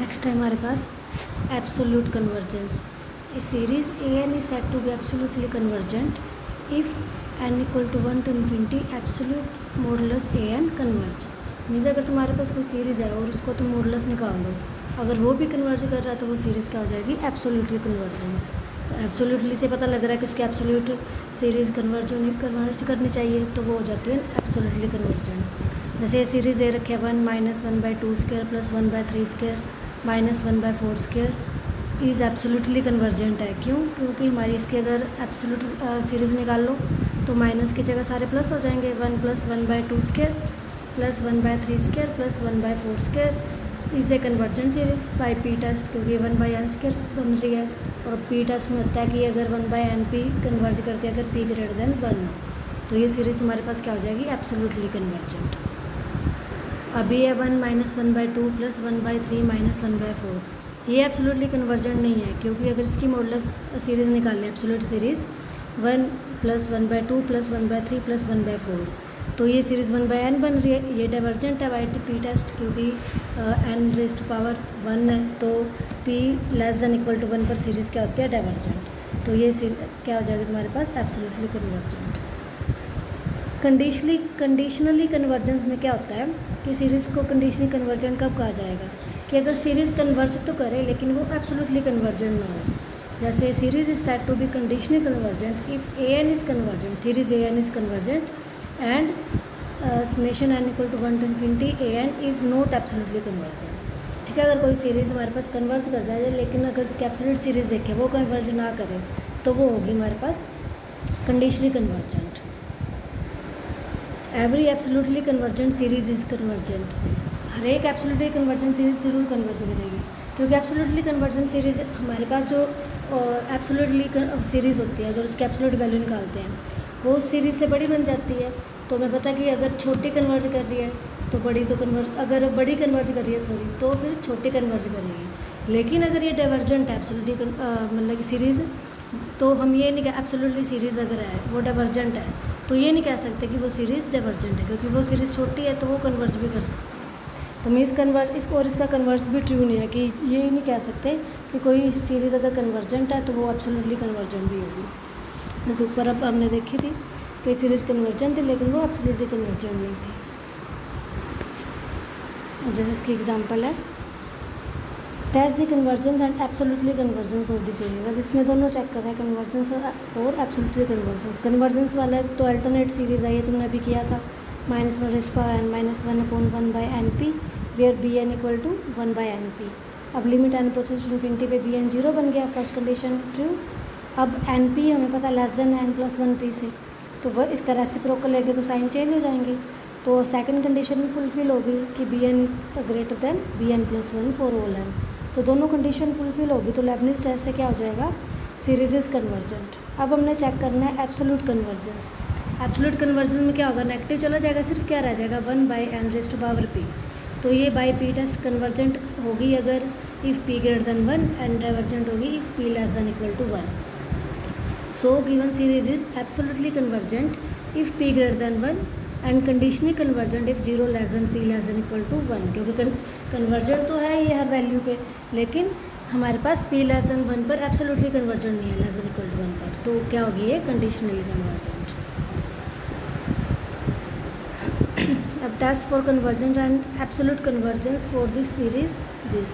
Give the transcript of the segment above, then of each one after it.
Next है हमारे पास absolute convergence. A series a n is said to be absolutely convergent if n equal to 1 to infinity absolute modulus a n converge. Means अगर तुम्हारे पास कोई series है और उसको तुम मॉडुलस निकाल दो, अगर वो भी कन्वर्ज कर रहा है तो वो सीरीज़ क्या हो जाएगी, एब्सोल्युटली कन्वर्जेंस। तो एब्सोल्युटली से पता लग रहा है कि उसकी एब्सोल्यूट सीरीज़ कन्वर्ज करनी चाहिए, तो वो हो जाती है एब्सोल्युटली कन्वर्जेंट। जैसे ये सीरीज़ ए रखे 1 minus 1/2² plus 1/3² minus 1/4² is absolutely convergent है। क्यों? क्योंकि हमारी इसकी अगर एब्सोल्यूट सीरीज़ निकाल लो तो माइनस की जगह सारे प्लस हो जाएंगे। 1 plus 1/2² plus 1/3² plus 1/4² is a convergent series by P test, क्योंकि 1/n² बन रही है। और पी टेस्ट में होता है कि अगर 1/np कन्वर्ज करते हैं अगर p ग्रेटर देन 1 हो, तो ये सीरीज़ तुम्हारे पास क्या हो जाएगी, एब्सोल्युटली कन्वर्जेंट। अभी है 1 माइनस 1/2 प्लस 1/3 माइनस 1/4, ये एब्सोल्युटली कन्वर्जेंट नहीं है, क्योंकि अगर इसकी मॉडुलस सीरीज़ निकाल लें absolute series 1 plus 1/2 plus 1/3 plus 1/4, तो ये सीरीज़ 1/n बन रही है, ये डाइवर्जेंट है बाई पी टेस्ट, क्योंकि n रेज़ टू पावर 1 है, तो p less than equal to 1 पर सीरीज़ क्या होती है, डाइवर्जेंट। तो ये क्या हो जाएगा तुम्हारे पास, एब्सोल्युटली कन्वर्जेंट। कंडीशनली कन्वर्जेंस में क्या होता है कि सीरीज़ को कंडीशनली कन्वर्जेंट कब कहा जाएगा, कि अगर सीरीज़ कन्वर्ज तो करे लेकिन वो एब्सोल्युटली कन्वर्जेंट ना हो। जैसे series is said to be conditionally convergent if a n is convergent, series a n is convergent and summation n equal to 1 to infinity a n is not absolutely convergent. ठीक है, अगर कोई series हमारे पास converge कर जाए लेकिन अगर उसकी एब्सोल्यूट सीरीज़ देखें वो कन्वर्ज ना करे, तो वो होगी हमारे पास conditionally convergent. Every absolutely convergent series is convergent. हर एक एब्सोल्युटली कन्वर्जेंट सीरीज़ जरूर कन्वर्ज करेगी, क्योंकि एब्सोल्युटली कन्वर्जेंट सीरीज़ हमारे पास जो एब्सोल्युटली सीरीज़ होती है, अगर उसकी एब्सोल्यूट वैल्यू निकालते हैं वो उस सीरीज़ से बड़ी बन जाती है। तो हमें पता है कि अगर छोटी कन्वर्ज कर रही है तो बड़ी तो कन्वर्ज, अगर बड़ी कन्वर्ज कर रही है सॉरी, तो फिर छोटी कन्वर्ज करेगी। लेकिन अगर ये डाइवर्जेंट है एब्सोल्युटली मतलब कि सीरीज़, तो हम ये नहीं कह, एब्सोल्युटली सीरीज़ अगर है वो डाइवर्जेंट है, तो ये नहीं कह सकते कि वो सीरीज़ डाइवर्जेंट है, क्योंकि वो सीरीज़ छोटी है तो वो कन्वर्ज भी कर सकती है। तो मीन्स इसको और इसका कन्वर्स भी ट्रू नहीं है, कि ये नहीं कह सकते कि कोई सीरीज़ अगर कन्वर्जेंट है तो वो एब्सोल्युटली कन्वर्जेंट भी होगी। जैसे ऊपर अब हमने देखी थी कि सीरीज़ कन्वर्जेंट थी लेकिन वो एब्सोल्युटली कन्वर्जेंट नहीं थी। जैसे इसकी एग्जांपल है test the convergence and absolutely convergence of the series. अब इसमें दोनों चेक कर रहे हैं, कन्वर्जेंस और एब्सोल्युटली कन्वर्जेंस। कन्वर्जेंस वाला तो अल्टरनेट सीरीज़ है, ये तुमने अभी किया था, -1/n -1/1/np where b n equal to 1/np। अब लिमिट एन प्रोसेस इन्फिनिटी पे बी एन 0 बन गया, फर्स्ट कंडीशन ट्रू। अब एन पी हमें पता less than N plus 1p से, तो वह इसका रेसिप्रोकल लेंगे तो साइन चेंज हो जाएंगे, तो सेकंड कंडीशन भी फुलफिल होगी कि b n is greater than b n plus 1 for all n. तो दोनों कंडीशन फुलफिल होगी, तो लेबनिज़ टेस्ट से क्या हो जाएगा, सीरीज इज़ कन्वर्जेंट। अब हमने चेक करना है एब्सोल्यूट कन्वर्जेंस। एब्सोल्यूट कन्वर्जेंस में क्या होगा, नेगेटिव चला जाएगा, सिर्फ क्या रह जाएगा 1/n rays to power p। तो ये बाई पी टेस्ट कन्वर्जेंट होगी अगर if p greater than 1 and divergent होगी if p less than equal to 1। So given series is absolutely convergent if p greater than 1 and conditionally convergent if 0 less than p less than equal to 1। क्योंकि convergent तो है ये हर value पे, लेकिन हमारे पास p less than 1 पर absolutely convergent नहीं है, लेस देन इक्वल टू 1 पर, तो क्या होगी ये कंडीशनली कन्वर्जेंट। अब test for convergence and absolute convergence for this series this.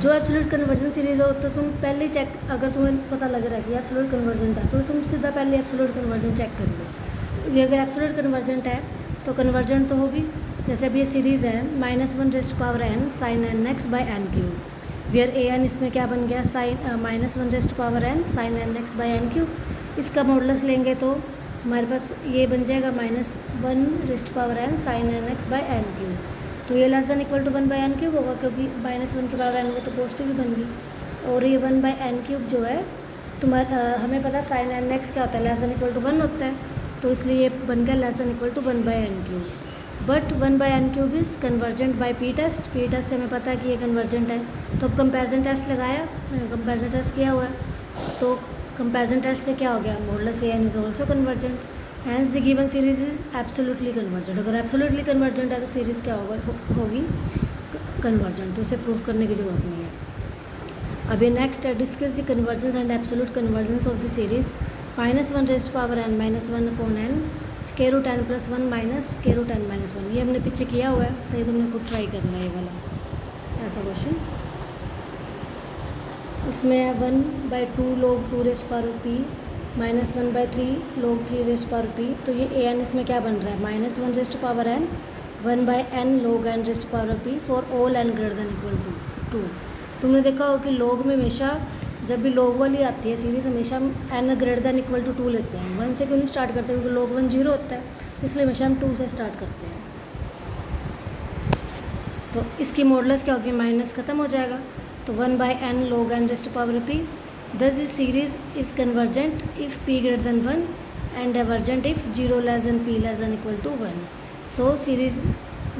जो एब्सोल्यूट कन्वर्जेंस सीरीज हो तो तुम पहले चेक, अगर तुम्हें पता लग रहा है कि एब्सोल्यूट कन्वर्जेंट है तो तुम सीधा पहले एब्सोल्यूट कन्वर्जेंट चेक कर लो। ये अगर एब्सोल्यूट कन्वर्जेंट है तो कन्वर्जेंट तो होगी। जैसे अब ये सीरीज़ है -1/n sin nx/n³, where A N इसमें क्या बन गया, -1/n sin nx/n³। इसका मॉडुलस लेंगे तो हमारे पास ये बन जाएगा -1/n sin nx/n³। तो ये less than equal to 1/n³ होगा, क्योंकि -1 के पावर n वो तो पॉजिटिव ही बन गई। और ये 1/n³ जो है तुम्हारा हमें पता sin nx क्या होता है, लेस देन इक्वल टू 1 होता है, तो इसलिए ये बन गया less than equal to 1/n³। But 1/n³ is convergent by P test. P test से हमें पता है कि ये कन्वर्जेंट है, तो अब कंपेरिजन टेस्ट लगाया, कंपेरिजन टेस्ट किया हुआ है, तो कंपेरिजन टेस्ट से क्या हो गया, modulus a n is also convergent, hence the given series is absolutely convergent. अगर एब्सोल्युटली कन्वर्जेंट है तो सीरीज़ क्या होगी, कन्वर्जेंट, तो इसे प्रूफ करने की ज़रूरत नहीं है। अभी नेक्स्ट है discuss the convergence and absolute convergence of the series -1 rest power n -1 upon n square root n plus 1 minus square root n minus 1। ये हमने पीछे किया हुआ है, तो ये तुमने खुद ट्राई करना है ये वाला ऐसा क्वेश्चन। इसमें है 1/2 log 2 rest power p minus 1/3 log 3 rest power p। तो ये ए एन इसमें क्या बन रहा है, -1 rest power n 1/n log n rest power p for all n greater than equal to 2। तुमने देखा हो कि log में हमेशा जब भी log वाली आती है सीरीज़ हमेशा हम n greater than equal to 2 लेते हैं। 1 से क्यों नहीं स्टार्ट करते, क्योंकि log 1 0 होता है, इसलिए हमेशा हम 2 से स्टार्ट करते हैं। तो इसकी मॉडुलस क्या होगी, माइनस ख़त्म हो जाएगा, तो 1/n log n rest power p। Thus this series is convergent if p greater than 1 and divergent if 0 less than p less than equal to 1. So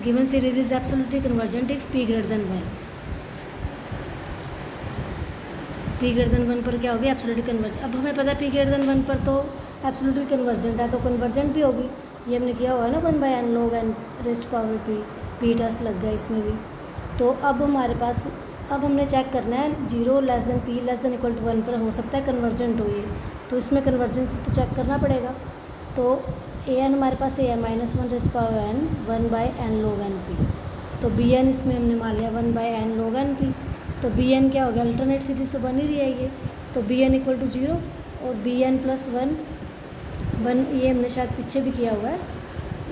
given series is absolutely convergent if p greater than 1. p greater than 1 पर क्या होगी, absolutely convergent. अब हमें पता है p greater than 1 पर तो absolutely convergent है, तो कन्वर्जेंट भी होगी। ये हमने किया हुआ है ना 1/n log n rest power p test लग गया इसमें भी। तो अब हमारे पास अब हमने चेक करना है 0 less than p less than equal to 1 पर हो सकता है कन्वर्जेंट हो ये, तो इसमें कन्वर्जेंस तो चेक करना पड़ेगा। तो ए एन हमारे पास ये है -1 rest power n 1/n log n p। तो बी एन इसमें हमने मान लिया 1/n log n p। तो बी एन क्या हो गया, अल्टरनेट सीरीज तो बन ही रही है ये, तो बी एन इक्वल टू 0 और बी एन प्लस 1 ये हमने शायद पीछे भी किया हुआ है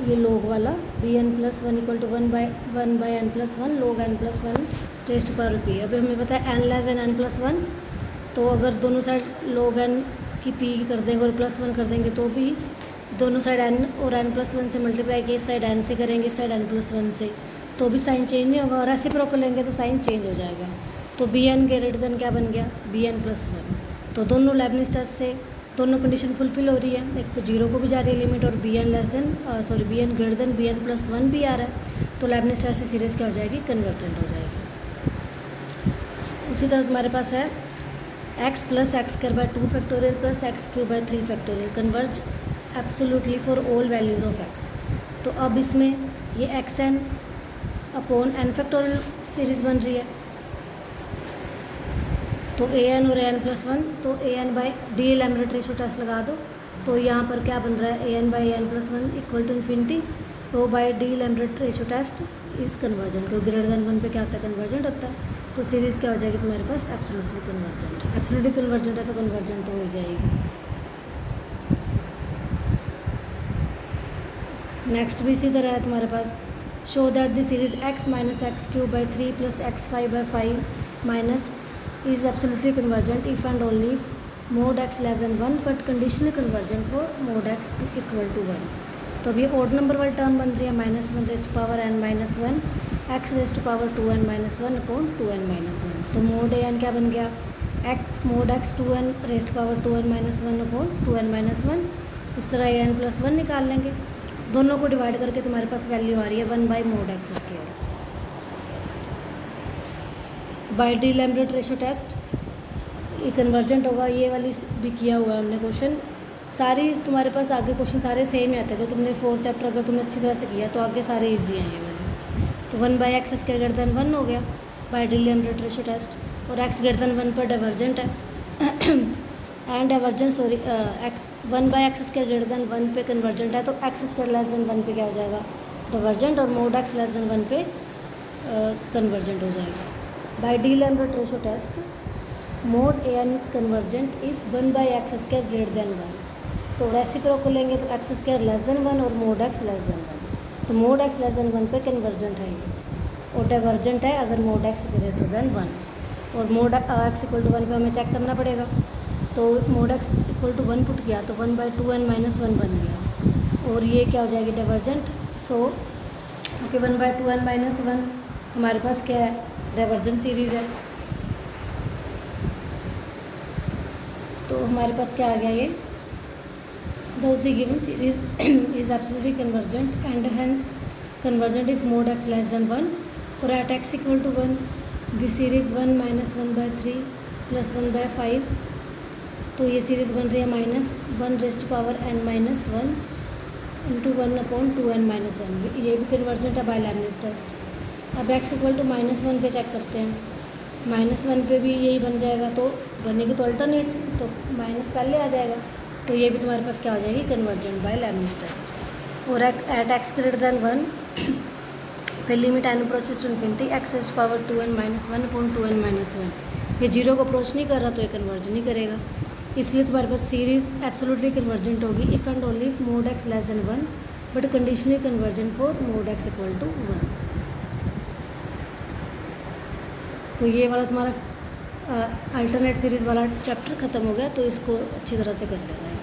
ये log वाला, b n plus 1 equal to 1/n plus 1 log n plus 1 rest power p। अभी हमें पता है n less than n plus 1, तो अगर दोनों साइड log n की p कर देंगे और प्लस 1 कर देंगे तो भी दोनों साइड n और n प्लस 1 से मल्टीप्लाई किए, इस साइड n से करेंगे इस साइड n प्लस 1 से, तो भी साइन चेंज नहीं होगा, और रेसिप्रोकल लेंगे तो साइन चेंज हो जाएगा। तो बी एन ग्रेटर देन क्या बन गया, बी एन प्लस 1। तो दोनों लेबनिज़ टेस्ट से दोनों कंडीशन फुलफिल हो रही है, एक तो 0 को भी जा रही है लिमिट और b n less than b n greater than b n plus 1 भी आ रहा है, तो लेबनिज़ टेस्ट से सीरीज़ क्या हो जाएगी, कन्वर्जेंट हो जाएगी। उसी तरह तुम्हारे पास है x plus x square by 2 factorial plus x cube by 3 factorial converge absolutely for all values of x। तो अब इसमें ये x n upon n factorial series बन रही है, तो ए एन और ए एन प्लस 1, तो a n by D'Alembert ratio test लगा दो, तो यहाँ पर क्या बन रहा है, a n by a n plus 1 equal to infinity. So by D'Alembert ratio test is convergent, क्योंकि ग्रेटर देन 1 पे क्या होता है, कन्वर्जेंट होता है। तो सीरीज़ क्या हो जाएगी तुम्हारे पास, एब्सोल्युटली कन्वर्जेंट। एब्सोल्युटली कन्वर्जेंट है तो कन्वर्जेंट तो हो जाएगी। नेक्स्ट भी इसी तरह है तुम्हारे पास, show that the series x minus x cube by 3 plus x 5 by 5 minus is absolutely convergent if and only if mod x less than 1 but conditionally convergent for mod x equal to 1। तो अभी odd number वाली term बन रही है -1 rest power n minus 1 x raised power 2n minus 1 upon 2n minus 1। तो mode a N क्या बन गया, x mode x 2n rest power 2n minus 1 upon 2n minus 1। इस तरह ए एन प्लस 1 निकाल लेंगे, दोनों को डिवाइड करके तुम्हारे पास वैल्यू आ रही है 1 by mod x square. By D'Alembert ratio test ये कन्वर्जेंट होगा, ये वाली भी किया हुआ है हमने क्वेश्चन। सारी तुम्हारे पास आगे क्वेश्चन सारे सेम ही आते हैं, जो तुमने 4 चैप्टर अगर तुमने अच्छी तरह से किया तो आगे सारे ईजी हैं ये वाले। तो 1 by x square greater than 1 हो गया by D'Alembert ratio test, और एक्स ग्रेटर देन 1 पर डाइवर्जेंट है and divergence x 1 by x square greater than 1 पे कन्वर्जेंट है, तो एक्स स्क्वायर लेस देन 1 पे क्या हो जाएगा, डाइवर्जेंट, और मोड एक्स लेस देन 1 पे कन्वर्जेंट हो जाएगा। By D'Alembert ratio test mod a n is convergent if 1 by x square greater than 1। तो रेसिप्रोकल लेंगे तो एक्स स्क्वायर लेस देन 1 और मोड एक्स लेस देन 1, तो mod x less than 1 पे convergent है ये, और डाइवर्जेंट है अगर मोड एक्स ग्रेटर देन 1। और मोड एक्स इक्वल टू 1 पे हमें चेक करना पड़ेगा, तो mod x equal to 1 put किया तो 1 बाई 2n माइनस 1 बन गया, और ये क्या हो जाएगी, divergent. So okay 1 by 2n minus 1 हमारे पास क्या है, डाइवर्जेंट सीरीज़ है। तो हमारे पास क्या आ गया ये, thus the given series is absolutely convergent and hence convergent if mod x less than 1, और at x equal to 1 the series 1 minus 1 by 3 plus 1 by 5, तो ये सीरीज़ बन रही है -1 rest power n minus 1 into 1 upon 2n minus 1। ये भी convergent है bye Leibniz test. अब x इक्वल टू -1 पे चेक करते हैं। -1 पे भी यही बन जाएगा, तो बनेगी तो अल्टरनेट, तो माइनस पहले आ जाएगा, तो ये भी तुम्हारे पास क्या हो जाएगी, कन्वर्जेंट बाय लेबनिज़ टेस्ट। और एट x ग्रेटर देन 1 फिर limit n approaches to infinity x⁻2n-1/2n-1, ये जीरो को अप्रोच नहीं कर रहा तो ये कन्वर्ज नहीं करेगा, इसलिए तुम्हारे पास सीरीज़ एब्सोल्युटली कन्वर्जेंट होगी if and only if mod x less than 1 but conditionally convergent for mod x equal to 1। तो ये वाला तुम्हारा अल्टरनेट सीरीज़ वाला चैप्टर ख़त्म हो गया, तो इसको अच्छी तरह से कर लेना है।